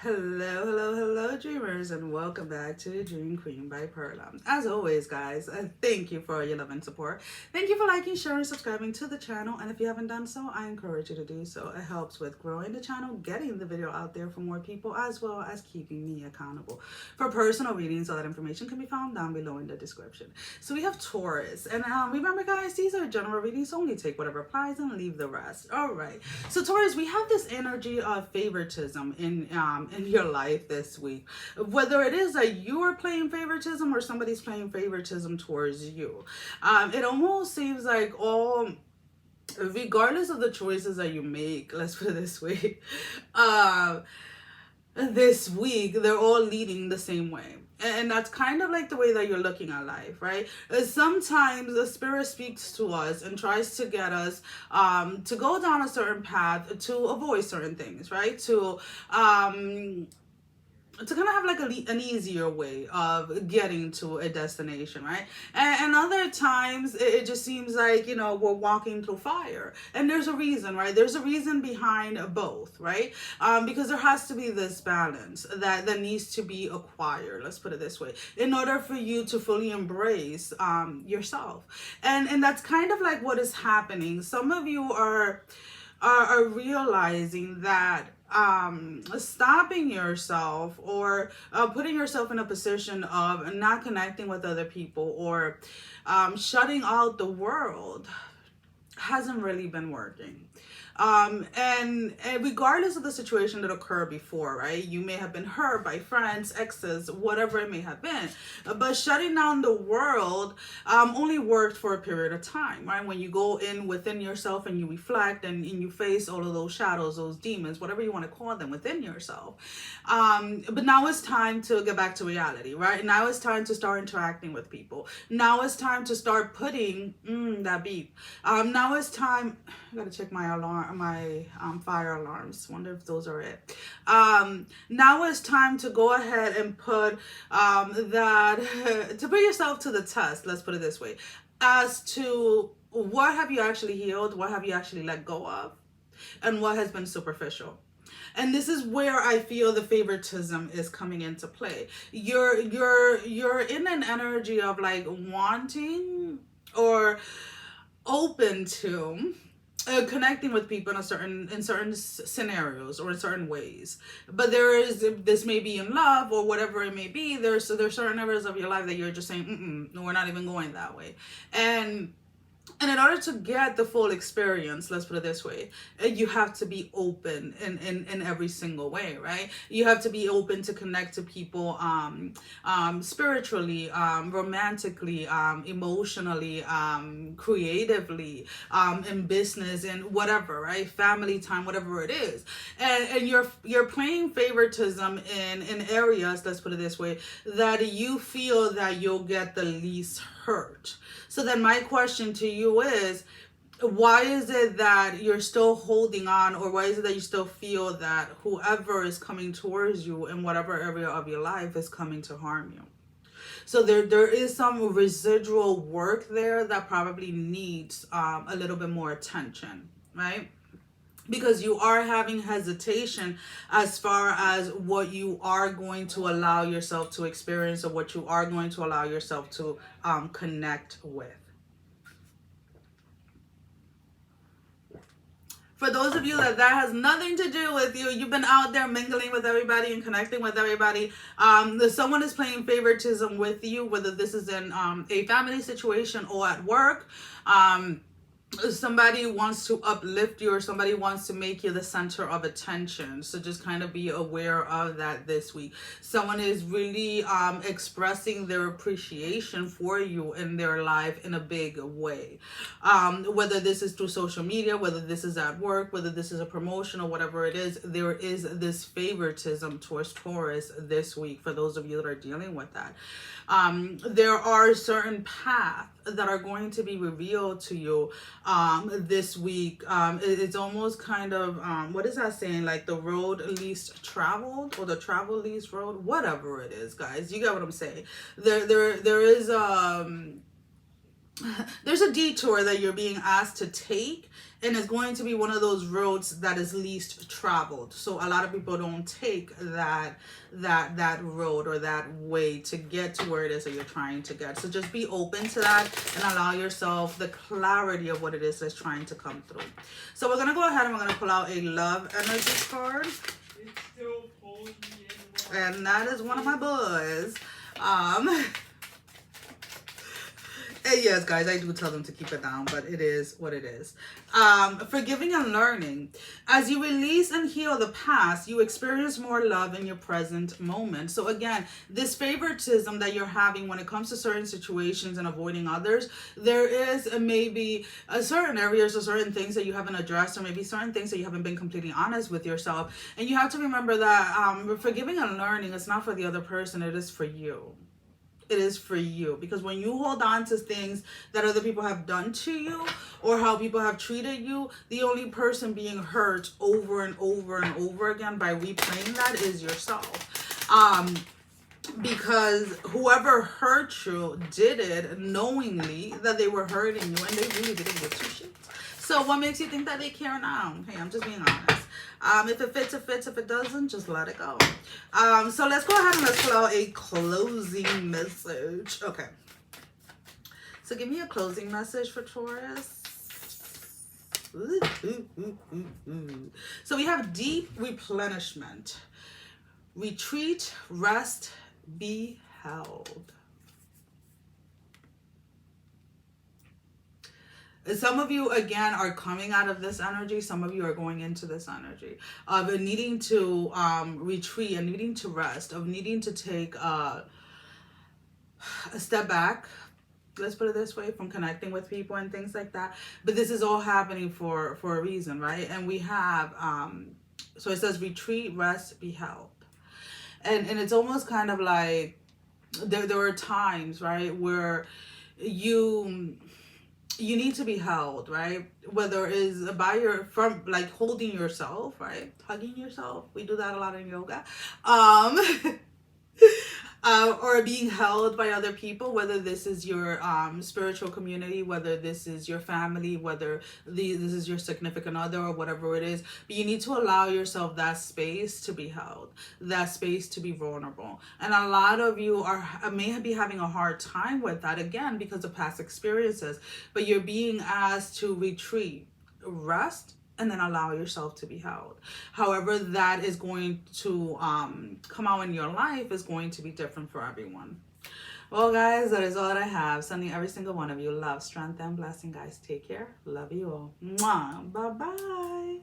Hello, dreamers, and welcome back to Dream Queen by Perla. As always, guys, thank you for your love and support. Thank you for liking, sharing, subscribing to the channel, and if you haven't done so, I encourage you to do so. It helps with growing the channel, getting the video out there for more people, as well as keeping me accountable. For personal readings, all that information can be found down below in the description. So we have Taurus, and remember, guys, these are general readings, so only take whatever applies and leave the rest. All right. So Taurus, we have this energy of favoritism in your life this week, whether it is that you are playing favoritism or somebody's playing favoritism towards you. It almost seems like regardless of the choices that you make, let's put it this way, this week they're all leading the same way. And that's kind of like the way that you're looking at life, right? Sometimes the spirit speaks to us and tries to get us to go down a certain path to avoid certain things, right? To kind of have like an easier way of getting to a destination, right? And other times it just seems like, we're walking through fire. And there's a reason, right? There's a reason behind both, right? Because there has to be this balance that needs to be acquired, let's put it this way, in order for you to fully embrace yourself. And that's kind of like what is happening. Some of you are realizing that stopping yourself or putting yourself in a position of not connecting with other people or shutting out the world hasn't really been working. And regardless of the situation that occurred before, right? You may have been hurt by friends, exes, whatever it may have been. But shutting down the world only worked for a period of time, right? When you go in within yourself and you reflect and you face all of those shadows, those demons, whatever you want to call them within yourself. But now it's time to get back to reality, right? Now it's time to start interacting with people. Now it's time to start putting that beep. Now it's time. I gotta check my alarm, my fire alarms. Wonder if those are it. Now it's time to go ahead and put to put yourself to the test. Let's put it this way, as to what have you actually healed, what have you actually let go of, and what has been superficial. And this is where I feel the favoritism is coming into play. You're in an energy of like wanting or open to connecting with people in certain scenarios or in certain ways, but this may be in love or whatever it may be. There's certain areas of your life that you're just saying, no, we're not even going that way. And in order to get the full experience, let's put it this way, you have to be open in every single way, right? You have to be open to connect to people spiritually, romantically, emotionally, creatively, in business, and whatever, right? Family time, whatever it is. And you're playing favoritism in areas, let's put it this way, that you feel that you'll get the least hurt. So then my question to you is, why is it that you're still holding on, or why is it that you still feel that whoever is coming towards you in whatever area of your life is coming to harm you? So there is some residual work there that probably needs a little bit more attention, right? Because you are having hesitation as far as what you are going to allow yourself to experience, or what you are going to allow yourself to connect with. For those of you that has nothing to do with you, you've been out there mingling with everybody and connecting with everybody. Someone is playing favoritism with you, whether this is in a family situation or at work. Somebody wants to uplift you, or somebody wants to make you the center of attention. So just kind of be aware of that this week. Someone is really expressing their appreciation for you in their life in a big way. Whether this is through social media, whether this is at work, whether this is a promotion or whatever it is, there is this favoritism towards Taurus this week for those of you that are dealing with that. There are certain paths that are going to be revealed to you this week. It's almost kind of what is that saying, like the road least traveled, or the travel least road, whatever it is, guys, you get what I'm saying. There is there's a detour that you're being asked to take, and it's going to be one of those roads that is least traveled. So a lot of people don't take that road or that way to get to where it is that you're trying to get. So just be open to that and allow yourself the clarity of what it is that's trying to come through. So we're gonna go ahead and we're gonna pull out a love energy card, and that is one of my boys. And yes, guys, I do tell them to keep it down, but it is what it is. Forgiving and learning. As you release and heal the past, you experience more love in your present moment. So again, this favoritism that you're having when it comes to certain situations and avoiding others, there is maybe a certain areas or certain things that you haven't addressed, or maybe certain things that you haven't been completely honest with yourself. And you have to remember that forgiving and learning is not for the other person, it is for you. It is for you, because when you hold on to things that other people have done to you or how people have treated you, the only person being hurt over and over and over again by replaying that is yourself. Because whoever hurt you did it knowingly that they were hurting you, and they really didn't give two shits. So what makes you think that they care now? Hey, I'm just being honest. If it fits, it fits. If it doesn't, just let it go. So let's go ahead and let's pull out a closing message. Okay. So give me a closing message for Taurus. So we have deep replenishment. Retreat, rest, be held. Some of you, again, are coming out of this energy. Some of you are going into this energy of needing to retreat and needing to rest, of needing to take a step back. Let's put it this way, from connecting with people and things like that. But this is all happening for a reason, right? And we have, so it says retreat, rest, be held. And it's almost kind of like there are times, right, where you need to be held, right? Whether it is from like holding yourself, right? Hugging yourself. We do that a lot in yoga. Or being held by other people, whether this is your spiritual community, whether this is your family, whether this is your significant other, or whatever it is. But you need to allow yourself that space to be held, that space to be vulnerable. And a lot of you may be having a hard time with that, again, because of past experiences. But you're being asked to retreat, rest, and then allow yourself to be held. However that is going to come out in your life is going to be different for everyone. Well, guys, that is all that I have. Sending every single one of you love, strength, and blessing, guys. Take care. Love you all. Mwah. Bye-bye.